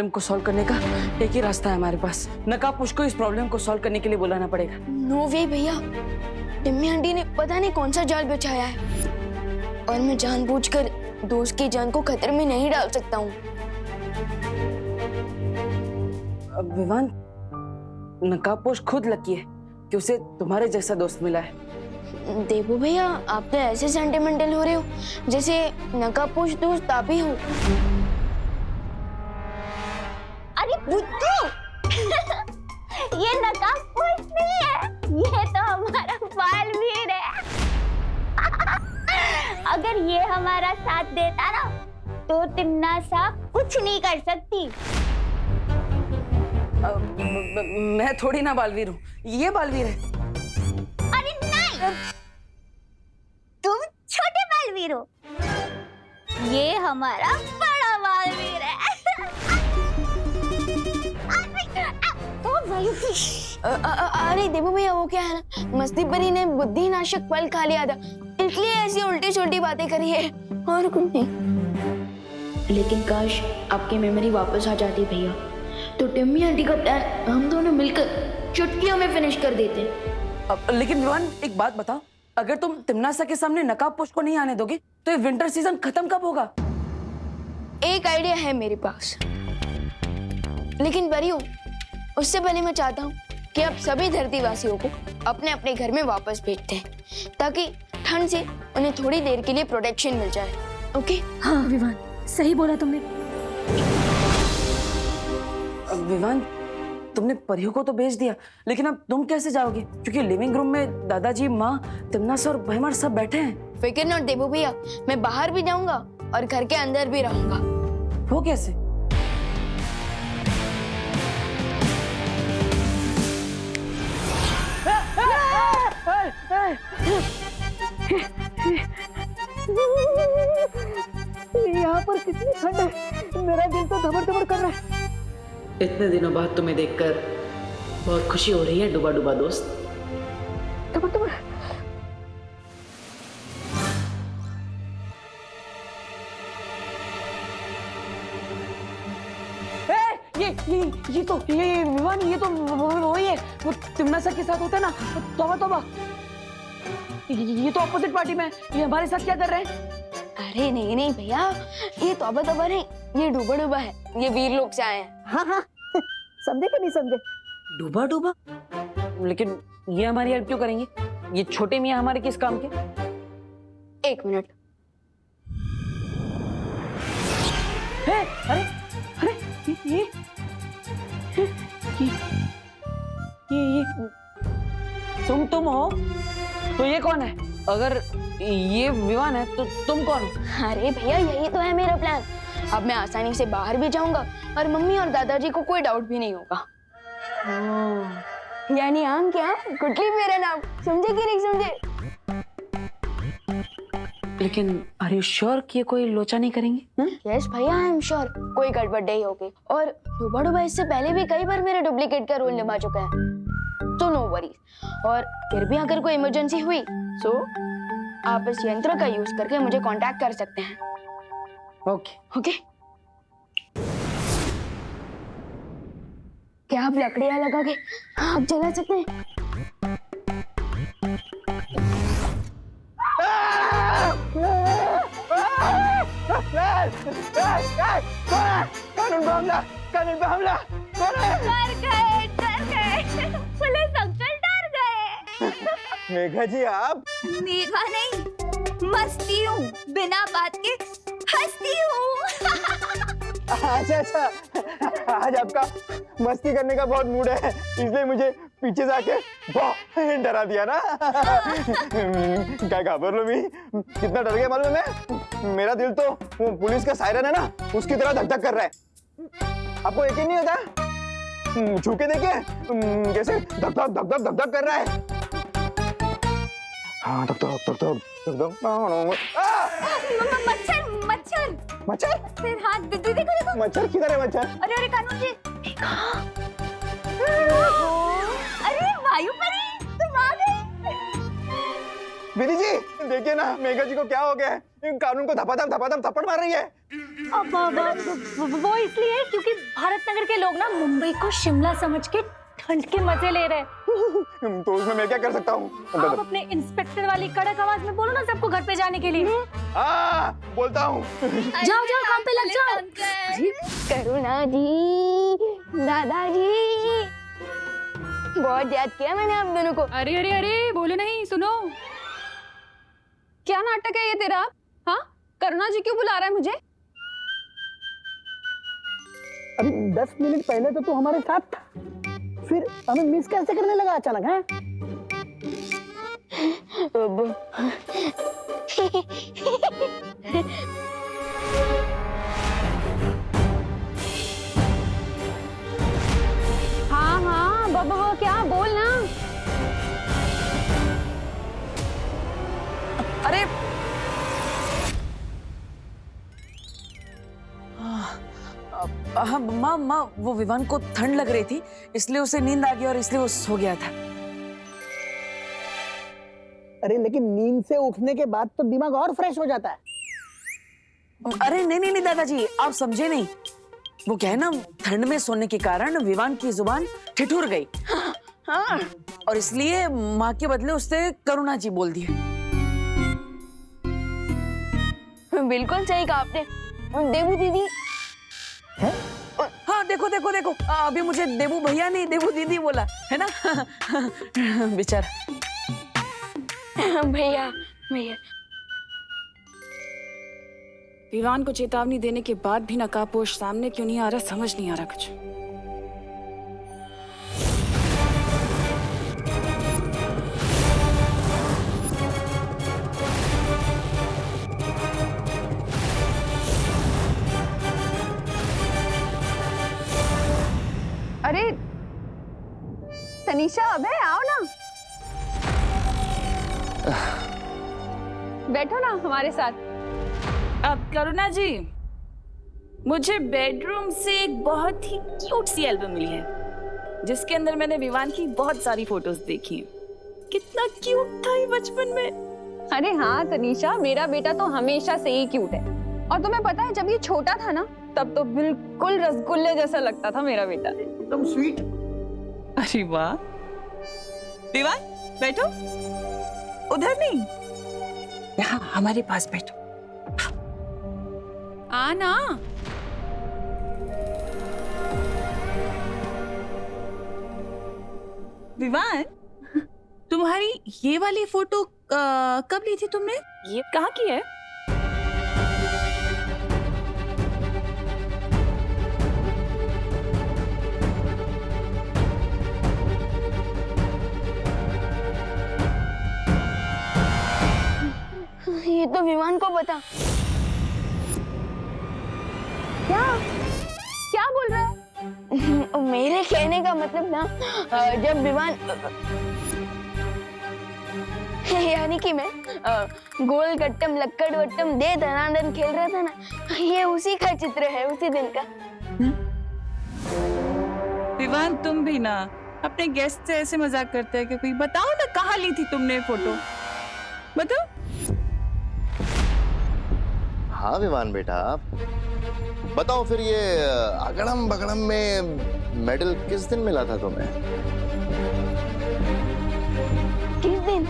Problem को solve करने का एक ही रास्ता है हमारे पास। नकाबपोश को इस प्रॉब्लम को सॉल्व करने के लिए बुलाना पड़ेगा। नो वे भैया, टिम्मी आंटी ने पता नहीं कौन सा जाल बिछाया है और मैं जानबूझकर दोस्त की जान को खतरे में नहीं डाल सकता हूँ। विवान, नकाबपोश खुद लकी है कि उसे तुम्हारे जैसा दोस्त मिला है। देवू भैया, आप तो ऐसे सेंटिमेंटल हो रहे हो जैसे नकाबपोश दोस्त आप ही हो। अरे बुद्धू ये नकाबपोश नहीं है, ये तो हमारा बालवीर है। अगर ये हमारा साथ देता ना तो तिम्नासा कुछ नहीं कर सकती। मैं थोड़ी ना बालवीर हूँ, ये बालवीर है। अरे नहीं, तुम छोटे बालवीर हो, ये हमारा बड़ा बालवीर है। अरे देवू भैया, वो क्या है ना, मस्ती परी ने बुद्धि नाशक फल खा लिया था, इसलिए ऐसी उल्टी छोटी बातें करी है और कुछ नहीं। लेकिन काश आपकी मेमोरी वापस आ जाती भैया, तो टिम्मी आंटी का प्लान हम दोनों मिलकर चुटकियों में फिनिश कर देते। लेकिन विवान, एक बात बताओ, अगर तुम तिम्नासा के सामने नकाबपोश को नहीं आने दोगे तो ये विंटर सीजन खत्म कब होगा? एक आइडिया है मेरे पास, लेकिन परियों, उससे पहले मैं चाहता हूँ कि आप सभी धरतीवासियों को अपने अपने घर में वापस भेजते हैं ताकि ठंड से उन्हें थोड़ी देर के लिए प्रोटेक्शन मिल जाए। ओके? हाँ विवान, सही बोला तुमने। विवान, तुमने परियों को तो भेज दिया, लेकिन अब तुम कैसे जाओगे? क्योंकि लिविंग रूम में दादाजी, माँ, तिम्नासा और भैमार सब बैठे हैं। फिक्र नॉट देवू भैया, मैं बाहर भी जाऊंगा और घर के अंदर भी रहूंगा। वो कैसे? यहाँ पर कितनी ठंड है, मेरा दिल तो धबर धबर कर रहा है। इतने दिनों बाद तुम्हें देखकर बहुत खुशी हो रही है डुबा डुबा दोस्त। धबर धबर। ये विवान, ये तो वही है, वो तिम्नासा के साथ होता है ना। तौबा तौबा, ये तो अपोजिट पार्टी में है, ये हमारे साथ क्या कर रहे हैं? अरे नहीं नहीं भैया, ये तौबा तौबा नहीं, ये डूबा डूबा है, ये वीर लोग से आए हैं। हाँ हाँ, समझे कि नहीं समझे? डूबा डूबा? लेकिन ये हमारी हेल्प क्यों करेंगे? ये छोटे मियाँ हमारे किस काम के? एक मिनट। अरे अरे, ये तुम हो? तो ये कौन है? अगर ये विवान है तो तुम कौन हो? अरे भैया, यही तो है मेरा प्लान। अब मैं आसानी से बाहर भी जाऊंगा और मम्मी और दादाजी को कोई डाउट भी नहीं होगा। यानी आम क्या, गुटली मेरा नाम, समझे कि नहीं समझे? लेकिन आर यू श्योर कि ये कोई लोचा नहीं करेंगे? यस भैया, आई एम श्योर कोई गड़बड़ नहीं होगी। और डूबा डूबा इससे पहले भी कई बार मेरे डुप्लीकेट का रोल निभा चुका है, तो नो वरीज। और फिर भी अगर कोई इमरजेंसी हुई तो आप इस यंत्र का यूज करके मुझे कांटेक्ट कर सकते हैं। Okay okay? क्या आप लकड़ियां लगा के आग जला सकते हैं? कानून पे हमला, कौन है? डर गए, पुलिस अंकल डर गए। मेघा जी, आप? मेघा नहीं, मस्ती हूँ, बिना बात के हंसती हूँ। अच्छा अच्छा, आज आपका मस्ती करने का बहुत मूड है, इसलिए मुझे पीछे से आके बहुत डरा दिया ना। क्या घाबर लो भी, कितना डर गया मालूम है मैं? मेरा दिल तो वो पुलिस का सायरन है ना, उसकी तरह धक धक कर रहा है। आपको यकीन नहीं होता? छू के देखिए कैसे धक धक धक धक धक धक कर रहा है। हाँ, धक धक धक धक धक धक। मच्छर मच्छर मच्छर? फिर हाथ देखो देखो। मच्छर किधर है? मच्छर? अरे अरे कानून जी, अरे वायु परी, तुम आ गए। विधि जी, देखिए ना मेघा जी को क्या हो गया है, कानून को धपाधप थप्पड़ मार रही है। वो इसलिए क्योंकि भारत नगर के लोग ना मुंबई को शिमला समझ के ठंड के मजे ले रहे हैं। तो उसमें मैं क्या कर सकता हूँ? आप अपने इंस्पेक्टर वाली कड़क आवाज में बोलो ना सबको घर पे जाने के लिए। हाँ, बोलता हूँ। जाओ जाओ काम पे लग जाओ। करुणा जी, दादाजी, बहुत याद किया मैंने आप दोनों को। अरे अरे अरे बोले नहीं, सुनो। क्या नाटक है ये तेरा? हाँ, करुणा जी क्यों बुला रहा है मुझे? अभी 10 मिनट पहले तो तू हमारे साथ था, फिर हमें मिस कैसे करने लगा अचानक? है हाँ हाँ, बाबा क्या बोल ना। अरे हाँ माँ माँ, वो विवान को ठंड लग रही थी, इसलिए उसे नींद आ गई और इसलिए वो सो गया था। अरे लेकिन नींद से उठने के बाद तो दिमाग और फ्रेश हो जाता है। अरे नहीं नहीं नहीं दादाजी, आप समझे नहीं। वो क्या है ना, ठंड में सोने के कारण विवान की जुबान ठिठुर गई। हाँ, और इसलिए माँ के बदले उससे करुणा जी बोल दिए। बिल्कुल सही कहा आपने। देबू दीदी है? हाँ देखो देखो देखो, अभी मुझे देबू भैया नहीं देबू दीदी बोला है ना। बेचारा भैया भैया। विवान को चेतावनी देने के बाद भी नकाबपोश सामने क्यों नहीं आ रहा, समझ नहीं आ रहा कुछ। अरे तनीषा, अबे आओ ना, बैठो ना हमारे साथ। अब करुणा जी, मुझे बेडरूम से एक बहुत ही क्यूट सी एल्बम मिली है, जिसके अंदर मैंने विवान की बहुत सारी फोटोज देखी हैं। कितना क्यूट था ये बचपन में। अरे हाँ तनीषा, मेरा बेटा तो हमेशा से ही क्यूट है। और तुम्हें पता है, जब ये छोटा था ना, तब तो बिल्कुल रसगुल्ले जैसा लगता था मेरा बेटा। एकदम स्वीट। अरे वाह। विवान बैठो, उधर नहीं, यहाँ हमारे पास बैठो। आना। विवान, तुम्हारी ये वाली फोटो कब ली थी तुमने? ये कहाँ की है? ये तो विवान को पता। क्या क्या बोल रहा है? मेरे कहने का मतलब ना, जब विवान यानी कि मैं गोल गट्टम लक्कड़ वट्टम दे धनाधन खेल रहा था ना, ये उसी का चित्र है, उसी दिन का। विवान, तुम भी ना अपने गेस्ट से ऐसे मजाक करते हैं कि कोई। बताओ ना, कहाँ ली थी तुमने फोटो, बताओ। हाँ विवान बेटा, बताओ फिर, ये अगड़म बगड़म में मेडल किस दिन मिला था तुम्हें? किस दिन?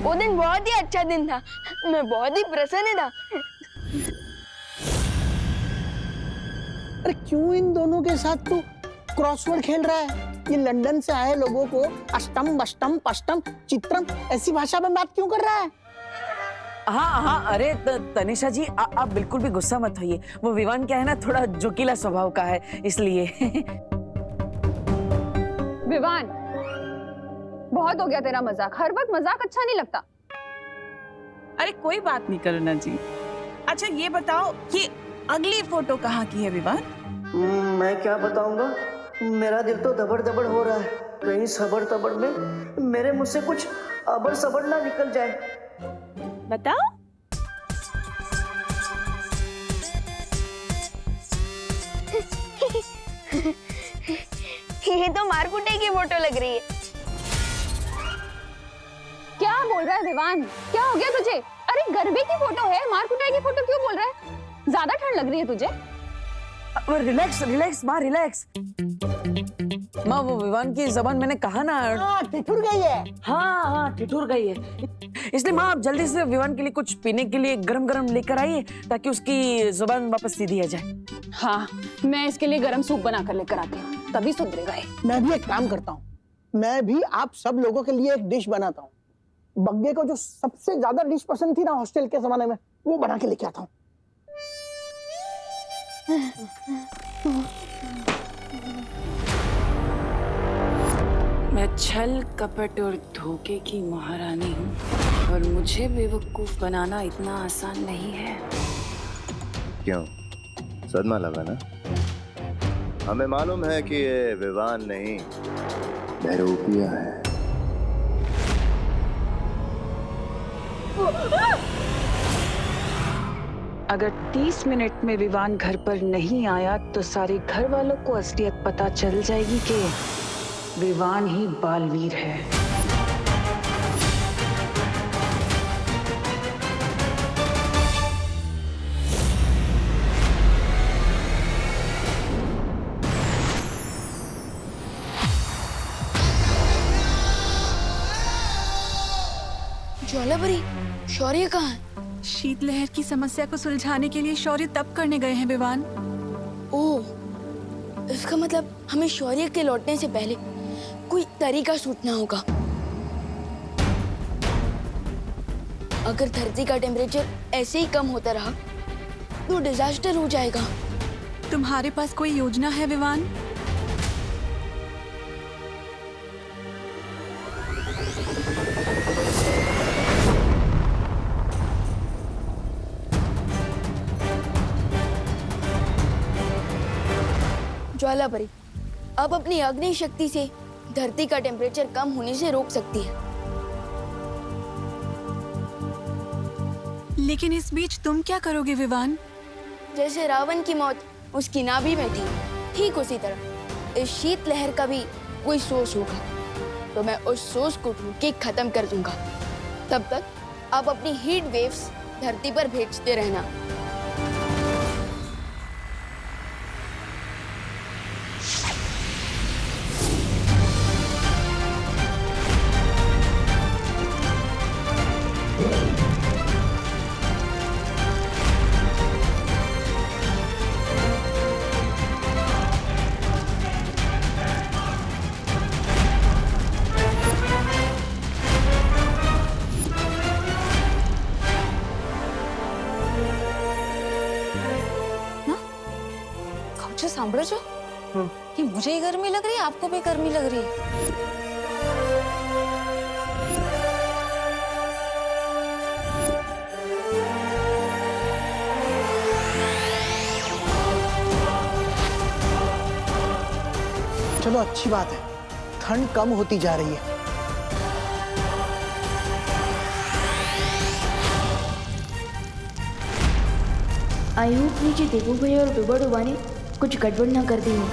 वो दिन बहुत ही अच्छा दिन था, मैं बहुत ही प्रसन्न था। अरे क्यों इन दोनों के साथ तू क्रॉसवर्ड खेल रहा है? ये लंदन से आए लोगों को अष्टम बष्टम पष्टम चित्रम ऐसी भाषा में बात क्यों कर रहा है? हाँ हाँ, अरे तनिषा जी, आप बिल्कुल भी गुस्सा मत होइए। वो विवान क्या है ना, थोड़ा जोकीला स्वभाव का है, इसलिए। विवान, बहुत हो गया तेरा मजाक। हर वक्त मजाक अच्छा नहीं लगता। अरे कोई बात नहीं करुणा जी। अच्छा ये बताओ, ये अगली फोटो कहाँ की है विवान? मैं क्या बताऊंगा, मेरा दिल तो दबड़ दबड़ हो रहा है। कहीं सबर तबड़ में मेरे मुंह से कुछ अबर सबर ना निकल जाए। बताओ। ये तो मारकुटे की फोटो लग रही है। क्या बोल रहा है विवान? क्या हो गया तुझे? अरे गरबे की फोटो है, मार कुटाई की फोटो क्यों बोल रहा है? ज्यादा ठंड लग रही है तुझे? रिलैक्स रिलैक्स माँ, रिलैक्स। माँ, वो विवान की जबान मैंने कहा ना। हाँ, ठिठुर गई है। हाँ हाँ, ठिठुर गई है। इसलिए माँ, आप जल्दी से विवान के लिए कुछ पीने के लिए गरम गरम लेकर आइए, ताकि उसकी जुबान वापस सीधी आ जाए। हाँ, मैं इसके लिए गरम सूप बना कर लेकर आती हूँ, तभी सुधरेगा ये। मैं भी एक काम करता हूँ, मैं भी आप सब लोगों के लिए एक डिश बनाता हूँ। बग्गे को जो सबसे ज्यादा डिश पसंद थी ना हॉस्टल के जमाने में, वो बना के लेके आता हूँ। मैं छल कपट और धोखे की महारानी हूँ और मुझे बेवकूफ बनाना इतना आसान नहीं है। क्यों, सदमा लगा ना? हमें मालूम है कि ये विवान नहीं, बहरूपिया है। अगर 30 मिनट में विवान घर पर नहीं आया तो सारे घर वालों को असलियत पता चल जाएगी कि विवान ही बालवीर है। ज्वालापरी, शौर्य कहाँ है? शीतलहर की समस्या को सुलझाने के लिए शौर्य तप करने गए हैं विवान। ओह, इसका मतलब हमें शौर्य के लौटने से पहले कोई तरीका सूझना होगा। अगर धरती का टेम्परेचर ऐसे ही कम होता रहा तो डिजास्टर हो जाएगा। तुम्हारे पास कोई योजना है विवान? ज्वालापरी अब अपनी अग्नि शक्ति से धरती का टेम्परेचर कम होने से रोक सकती है। लेकिन इस बीच तुम क्या करोगे विवान? जैसे रावण की मौत उसकी नाभि में थी, ठीक उसी तरह इस शीतलहर का भी कोई सोर्स होगा, तो मैं उस सोर्स को ढूंढ के खत्म कर दूंगा। तब तक आप अपनी हीट वेव्स धरती पर भेजते रहना। सांभळो છો कि मुझे ही गर्मी लग रही है, आपको भी गर्मी लग रही है? चलो अच्छी बात है, ठंड कम होती जा रही है। आई होप नीचे देवू भैया और डुबा डुबा ने कुछ गड़बड़ ना कर दी हो।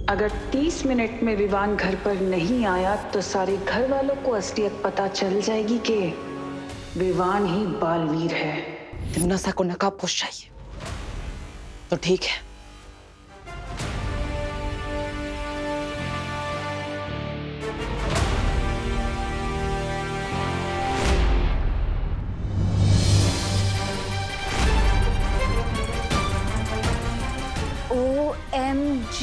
अगर 30 मिनट में विवान घर पर नहीं आया तो सारे घर वालों को असलियत पता चल जाएगी कि विवान ही बालवीर है। तिमनासा को नकाबपोश चाहिए तो ठीक है। OMG,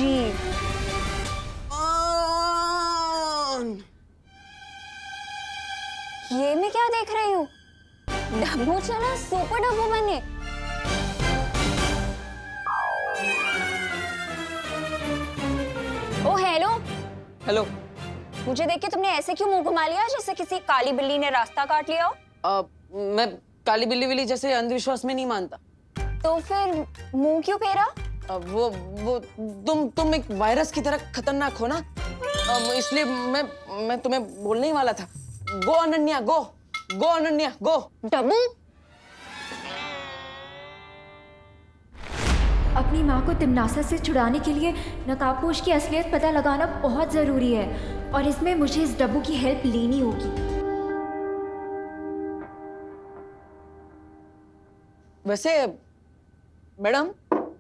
ये मैं क्या देख रही हूँ? डब्बू चला सुपर डब्बू बने। ओ हेलो हेलो। मुझे देख के तुमने ऐसे क्यों मुंह घुमा लिया जैसे किसी काली बिल्ली ने रास्ता काट लिया हो? मैं काली बिल्ली विल्ली जैसे अंधविश्वास में नहीं मानता। तो फिर मुंह क्यों फेरा? वो तुम एक वायरस की तरह खतरनाक हो ना, इसलिए मैं तुम्हें बोलने ही वाला था। गो अनन्या, गो अनन्या, गो। डब्बू, अपनी माँ को तिमनासा से छुड़ाने के लिए नकाबपोश की असलियत पता लगाना बहुत ज़रूरी है और इसमें मुझे इस डब्बू की हेल्प लेनी होगी। वैसे मैडम,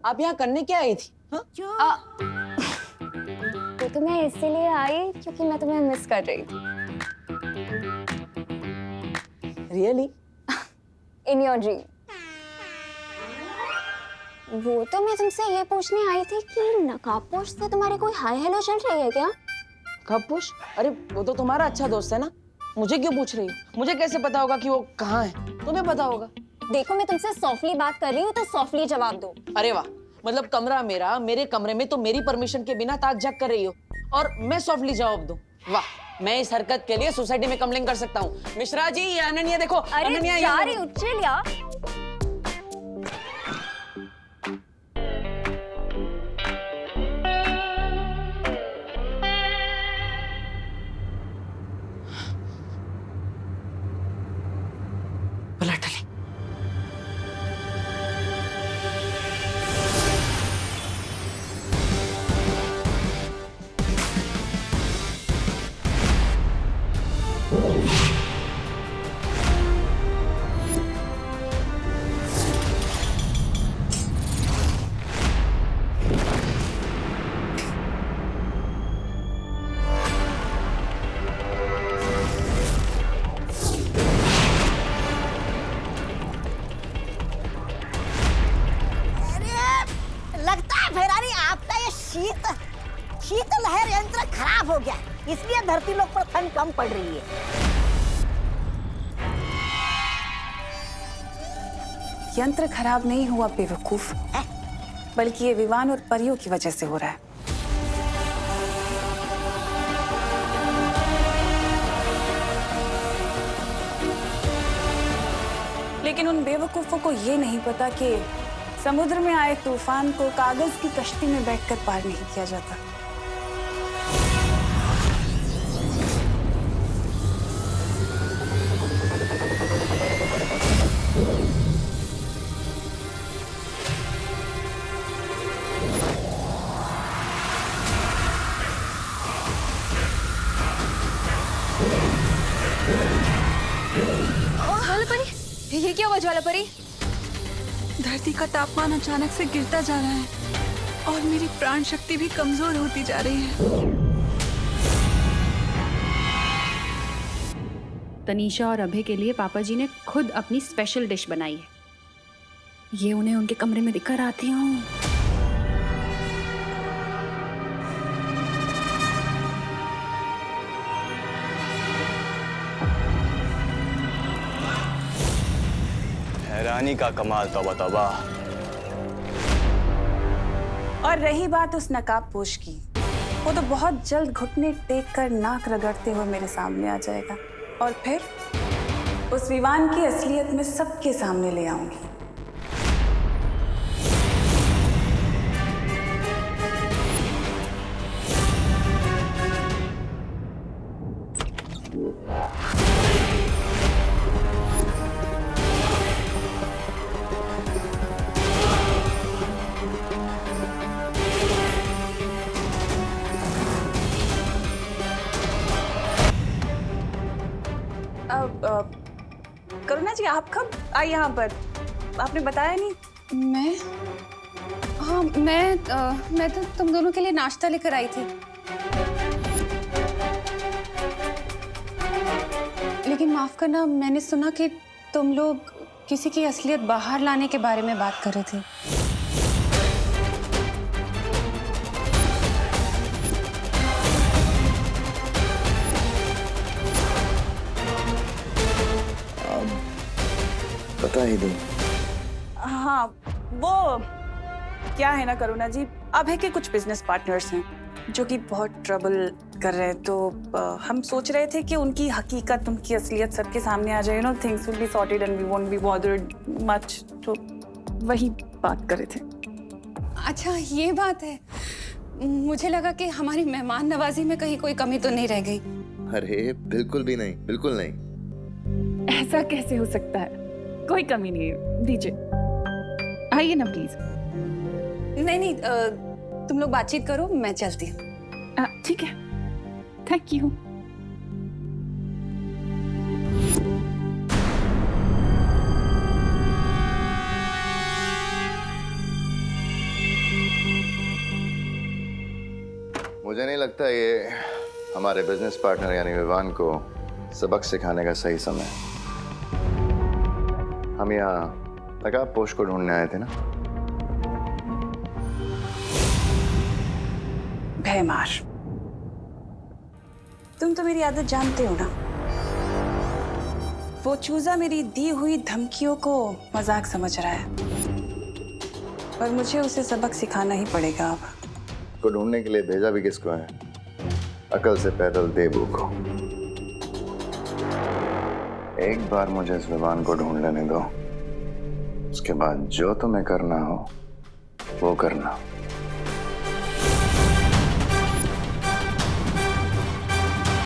आप यहाँ करने क्या आई थी? हाँ? तो मैं इसीलिए आई क्योंकि मैं तुम्हें मिस कर रही थी। रियली? In your dream. वो तो मैं तुमसे ये पूछने आई थी कि नकाबपोश से तुम्हारी कोई हाय हेलो चल रही है क्या? नकाबपोश? अरे वो तो तुम्हारा अच्छा दोस्त है ना, मुझे क्यों पूछ रही हो? मुझे कैसे पता होगा कि वो कहाँ है? तुम्हें पता होगा। देखो मैं तुमसे सॉफ्टली बात कर रही हूँ तो सॉफ्टली जवाब दो। अरे वाह, मतलब कमरा मेरा, मेरे कमरे में तो मेरी परमिशन के बिना ताक झाक कर रही हो और मैं सॉफ्टली जवाब दूं? वाह, मैं इस हरकत के लिए सोसाइटी में कंप्लेन कर सकता हूँ। मिश्रा जी, ये अनन्या देखो। अनन्या यार उच्चल या पलट ली। लगता है फेरारी आपका ये शीत लहर यंत्र खराब हो गया, इसलिए धरती लोक पर ठंड कम पड़ रही है। यंत्र खराब नहीं हुआ बेवकूफ, बल्कि ये विवान और परियों की वजह से हो रहा है। लेकिन उन बेवकूफों को ये नहीं पता कि समुद्र में आए तूफान को कागज की कश्ती में बैठकर पार नहीं किया जाता। ज्वाला परी, ये क्या हुआ ज्वाला परी? धरती का तापमान अचानक से गिरता जा रहा है और मेरी प्राण शक्ति भी कमजोर होती जा रही है। तनीषा और अभय के लिए पापा जी ने खुद अपनी स्पेशल डिश बनाई है। ये उन्हें उनके कमरे में दिखकर आती हूँ। हैरानी का कमाल, तौबा तौबा। और रही बात उस नकाबपोश की, वो तो बहुत जल्द घुटने टेक कर नाक रगड़ते हुए मेरे सामने आ जाएगा और फिर उस विवान की असलियत में सबके सामने ले आऊंगी। करुणा जी, आप कब आई यहाँ पर? आपने बताया नहीं। मैं तो तुम दोनों के लिए नाश्ता लेकर आई थी। लेकिन माफ करना, मैंने सुना कि तुम लोग किसी की असलियत बाहर लाने के बारे में बात कर रहे थे। बता ही दूं। हाँ, वो क्या है ना करुणा जी, अभय के कुछ बिजनेस पार्टनर्स हैं जो कि बहुत ट्रबल कर रहे हैं, तो हम सोच रहे थे कि उनकी हकीकत, उनकी असलियत सबके सामने आ जाए। You know, things will be sorted and we won't be bothered much. तो वही बात कर रहे थे। अच्छा, ये बात है। मुझे लगा कि हमारी मेहमान नवाजी में कहीं कोई कमी तो नहीं रह गई। अरे बिल्कुल भी नहीं, बिल्कुल नहीं। ऐसा कैसे हो सकता है? कोई कमी नहीं है। दीजिए, आइए ना प्लीज। नहीं नहीं, तुम लोग बातचीत करो, मैं चलती हूँ। ठीक है, थैंक यू। मुझे नहीं लगता ये हमारे बिजनेस पार्टनर यानी विवान को सबक सिखाने का सही समय है। हम यहाँ नकाब पोश को ढूंढने आए थे ना। भयमार, तुम तो मेरी आदत जानते हो ना। वो चूजा मेरी दी हुई धमकियों को मजाक समझ रहा है और मुझे उसे सबक सिखाना ही पड़ेगा अब। को ढूंढने के लिए भेजा भी किसको है? अकल से पैदल देबू को। एक बार मुझे इस विवान को ढूंढ लेने दो, उसके बाद जो तुम्हें करना हो वो करना।